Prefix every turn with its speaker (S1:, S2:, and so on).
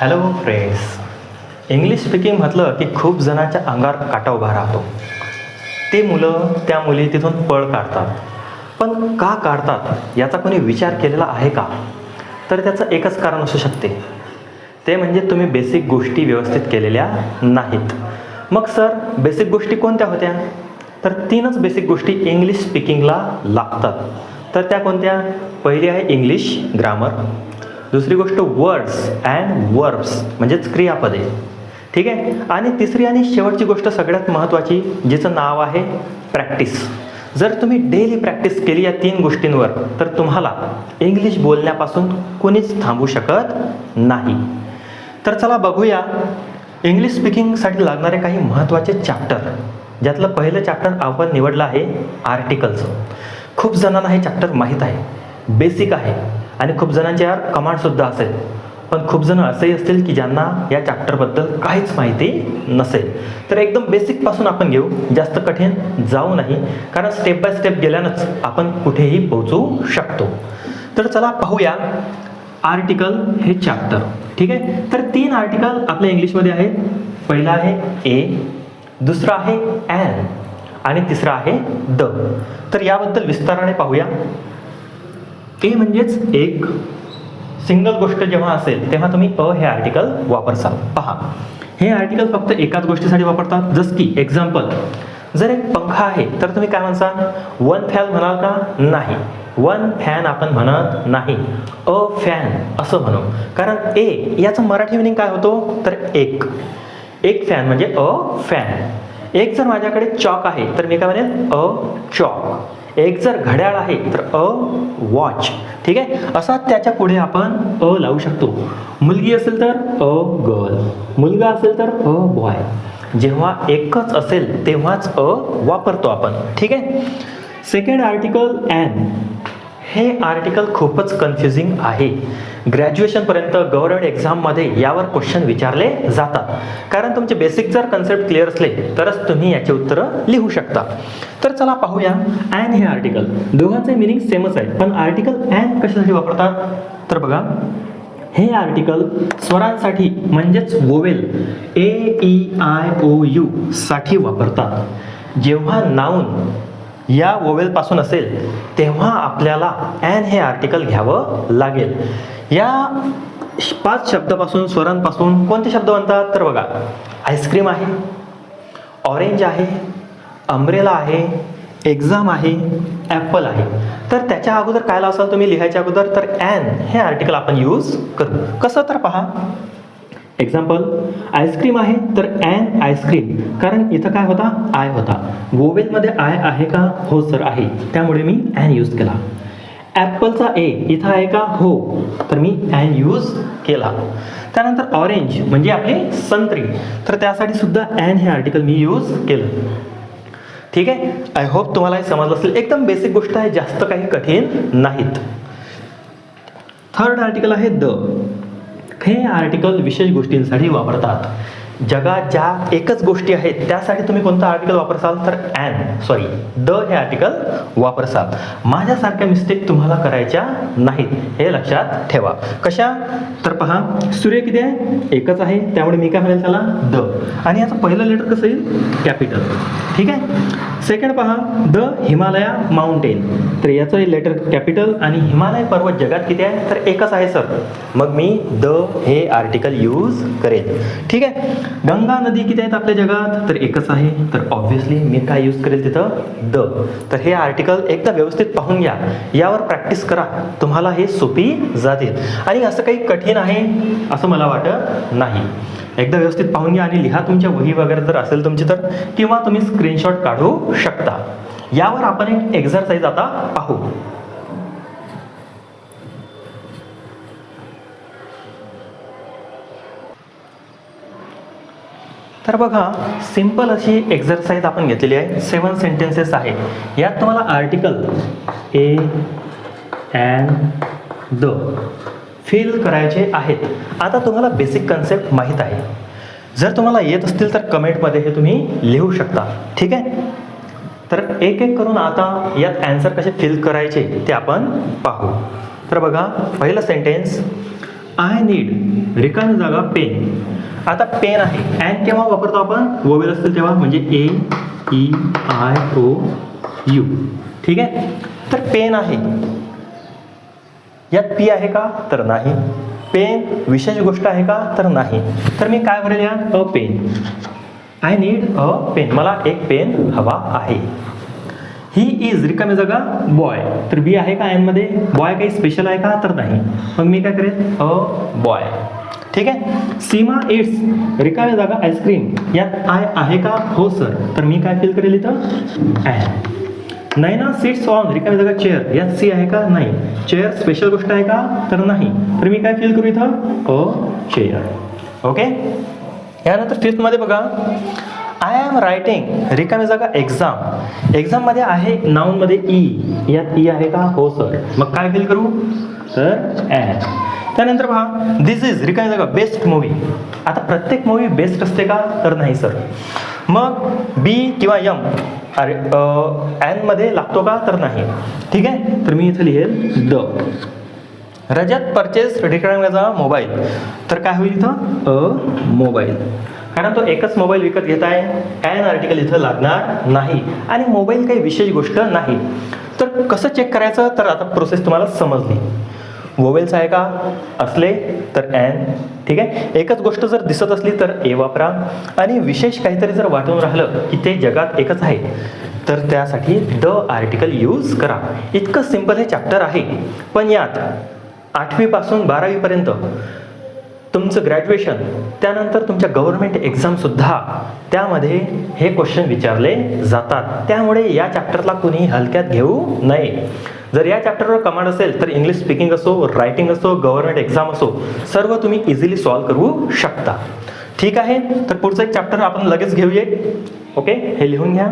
S1: Hello friends. English speaking म्हटलं की खूप जणांच्या अंगावर काटा उभा राहतो. ते मुलं त्या मुली तिथून पळ काढतात. पण का काढतात याचा कोणी विचार केलेला आहे का? तर त्याचं एकच कारण असू शकते, ते म्हणजे तुम्ही बेसिक गोष्टी व्यवस्थित केलेल्या नाहीत. मग सर बेसिक गोष्टी कोणत्या होत्या? तर 3च बेसिक गोष्टी इंग्लिश स्पीकिंगला लागतात. तर त्या कोणत्या? पहिली आहे इंग्लिश ग्रामर, दुसरी गोष्ट वर्ड्स अँड वर्ब्स म्हणजेच क्रियापदे, ठीक आहे. आणि तिसरी आणि शेवटची गोष्ट सगळ्यात महत्त्वाची, जिचं नाव आहे प्रॅक्टिस. जर तुम्ही डेली प्रॅक्टिस केली या 3 गोष्टींवर तर तुम्हाला इंग्लिश बोलण्यापासून कोणीच थांबवू शकत नाही. तर चला बघूया इंग्लिश स्पीकिंगसाठी लागणारे काही महत्त्वाचे चॅप्टर. ज्यातलं पहिलं चॅप्टर आपण निवडलं आहे आर्टिकलचं. खूप जणांना हे चॅप्टर माहीत आहे, बेसिक आहे आणि खूप जणांच्या यार कमांडसुद्धा असेल. पण खूप जण असेही असतील की ज्यांना या चॅप्टरबद्दल काहीच माहिती नसेल. तर एकदम बेसिकपासून आपण घेऊ, जास्त कठीण जाऊ नाही, कारण स्टेप बाय स्टेप गेल्यानंच आपण कुठेही पोहोचू शकतो. तर चला पाहूया आर्टिकल हे चॅप्टर, ठीक आहे. तर 3 आर्टिकल आपल्या इंग्लिशमध्ये आहेत. पहिला आहे ए, दुसरा आहे ॲन आणि तिसरा आहे द. तर याबद्दल विस्ताराने पाहूया. ए म्हणजेच एक. सिंगल गोष्ट जेव्हा असेल तेव्हा तुम्ही अ हे आर्टिकल वापरसाल. पहा, हे आर्टिकल फक्त एकाच गोष्टीसाठी वापरतात. जसं की एक्झाम्पल, जर एक पंखा आहे तर तुम्ही काय म्हणसाल? 1 फॅन म्हणाल का? नाही, 1 फॅन आपण म्हणत नाही, अ फॅन असं म्हणू. कारण ए याचं मराठी मिनिंग काय होतो? तर एक. एक फॅन म्हणजे अ फॅन. एक जर माझ्याकडे चॉक आहे तर मी काय म्हणेन? A chalk. एक जर घड्याळ आहे तर अ वॉच, ठीक आहे. असा त्याच्या पुढे आपण अ लावू शकतो. मुलगी असेल तर अ गर्ल, मुलगा असेल तर अ बॉय. जेव्हा एकच असेल तेव्हाच अ वापरतो आपण, ठीक आहे. Second article an. हे आर्टिकल खूपच कन्फ्युजिंग आहे. ग्रॅज्युएशनपर्यंत गव्हर्नमेंट एक्झाममध्ये यावर क्वेश्चन विचारले जातात. कारण तुमचे बेसिक जर कन्सेप्ट क्लिअर असले तरच तुम्ही याची उत्तरं लिहू शकता. तर चला पाहूया ॲन हे आर्टिकल. दोघांचे मिनिंग सेमच आहे, पण आर्टिकल ॲन कशासाठी वापरतात? तर बघा, हे आर्टिकल स्वरांसाठी म्हणजेच वोवेल AEIOU साठी वापरतात. जेव्हा नाऊन या वोवेलपासून असेल तेव्हा आपल्याला ॲन हे आर्टिकल घ्यावं लागेल. या 5 शब्दापासून, स्वरांपासून कोणते शब्द बनतात? तर बघा, आईस्क्रीम आहे, ऑरेंज आहे, अम्ब्रेला आहे, एक्झाम आहे, ॲपल आहे. तर त्याच्या अगोदर काय लावसाल तुम्ही लिहायच्या अगोदर? तर ॲन हे आर्टिकल आपण यूज करू. कसं? तर पहा, एक्झाम्पल, आईस्क्रीम आहे तर ॲन आईस्क्रीम. कारण इथं काय होता? आय होता. वोवेलमध्ये आय आहे का? हो सर आहे, त्यामुळे मी ॲन यूज केला. ॲपलचा ए इथं आहे का? हो, तर मी ॲन यूज केला. त्यानंतर ऑरेंज म्हणजे आपली संत्री, तर त्यासाठी सुद्धा ॲन हे आर्टिकल मी यूज केलं, ठीक आहे. आय होप तुम्हाला हे समजलं असेल. एकदम बेसिक गोष्ट आहे, जास्त काही कठीण नाहीत. थर्ड आर्टिकल आहे द. हे आर्टिकल विशेष गोष्टींसाठी वापरतात. जगात ज्या एकच गोष्टी आहेत त्यासाठी तुम्ही कोणतं आर्टिकल वापरसाल? तर द हे आर्टिकल वापरसाल. माझ्यासारख्या मिस्टेक तुम्हाला करायच्या नाहीत, हे लक्षात ठेवा. कशा? तर पहा, सूर्य किती आहे? एकच आहे, त्यामुळे मी काय म्हणेल त्याला? द. आणि याचं पहिलं लेटर कसं येईल? कॅपिटल, ठीक आहे. सेकंड पहा, द हिमालया माउंटेन. तर याचं लेटर कॅपिटल आणि हिमालय पर्वत जगात किती आहे? तर एकच आहे सर, मग मी द हे आर्टिकल यूज करेल, ठीक आहे. गंगा नदी किती आहेत आपल्या जगात? तर एकच आहे, तर ऑब्व्हियसली मी काय यूज करेल तिथं? द. तर हे आर्टिकल एकदा व्यवस्थित पाहून घ्या, यावर प्रॅक्टिस करा, तुम्हाला हे सोपी जातील. आणि असं काही कठीण आहे असं मला वाटत नाही. एकदा व्यवस्थित पाहून घ्या आणि लिहा. तुमच्या वही वगैरे जर असेल तुमची तर, किंवा तुम्ही स्क्रीनशॉट काढू शकता. यावर आपण एक एक्झरसाइज आता पाहू. तर बघा, सिंपल अशी एक्झरसाइज आपण घेतलेली आहे. 7 सेंटेन्सेस आहे. यात तुम्हाला article A, an, the fill करायचे आहेत. आता तुम्हाला बेसिक कन्सेप्ट माहीत आहे. जर तुम्हाला येत असतील तर कमेंटमध्ये हे तुम्ही लिहू शकता, ठीक आहे. तर एक एक करून आता यात ॲन्सर कसे फिल करायचे ते आपण पाहू. तर बघा, पहिलं सेंटेन्स, आय नीड रिकामी जागा पेन. आता पेन आहे, अँड केव्हा वापरतो आपण, वोवेल असतील तेव्हा, म्हणजे AEIOU. ठीक आहे. तर पेन आहे, यात पी आहे का, तर नाही. पेन विशेष गोष्ट आहे का, तर नाही. तर मी काय करेल, या a pen. I need a pen, मला एक पेन हवा आहे. ही इज रिकामी जागा बॉय, तर बी आहे का मध्ये, बॉय काही स्पेशल आहे का, तर नाही. मग मी काय करेन, अ बॉय. ठीक आहे. सीमा इट्स रिकामी जागा आईस्क्रीम, यात आय आहे का, हो सर, तर मी काय फिल करेल इथं, ॲड. नैना सिट्स ऑन रिकामी जागा चेअर, यात सी आहे का, नाही. चेअर स्पेशल गोष्ट आहे का, तर नाही. तर मी काय फिल करू इथं, अ चेअर. ओके. यानंतर फिफ्थमध्ये बघा, आय एम रायटिंग रिकामी जागा एक्झाम. एक्झाममध्ये आहे नाऊनमध्ये ई, यात ई आहे का, हो सर, मग काय फिल करू, तर ॲड. त्यानंतर पहा, दिस इज रिकामी जागा बेस्ट मूवी. आता प्रत्येक मूवी बेस्ट असते का, तर नाही सर. मग बी किंवा यम अरे ॲनमध्ये लागतो का, तर नाही. ठीक आहे. तर मी इथं लिहेल द. रजत परचेस रिकामी जागा मोबाईल, तर काय होईल इथं, अ मोबाईल. कारण तो एकच मोबाईल विकत घेत आहे, ॲन आर्टिकल इथं लागणार नाही, आणि मोबाईल काही विशेष गोष्ट नाही. तर कसं चेक करायचं, तर आता प्रोसेस तुम्हाला समजली. वोवेल्स आहे का, असले तर ॲन. ठीक आहे. एकच गोष्ट जर दिसत असली तर ए वापरा, आणि विशेष काहीतरी जर वाटून राहिलं की ते जगात एकच आहे, तर त्यासाठी द आर्टिकल यूज करा. इतकं सिंपल हे चॅप्टर आहे. पण यात 8वी पासून 12वी पर्यंत तुमचं ग्रॅज्युएशन, त्यानंतर तुमच्या गव्हर्नमेंट एक्झामसुद्धा, त्यामध्ये हे क्वेश्चन विचारले जातात. त्यामुळे या चॅप्टरला कुणी हलक्यात घेऊ नये. जर या चॅप्टरवर कमांड असेल तर इंग्लिश स्पीकिंग असो, रायटिंग असो, गव्हर्नमेंट एक्झाम असो, सर्व तुम्ही इझिली सॉल्व्ह करू शकता. ठीक आहे. तर पुढचं एक चॅप्टर आपण लगेच घेऊया. ओके, हे लिहून घ्या.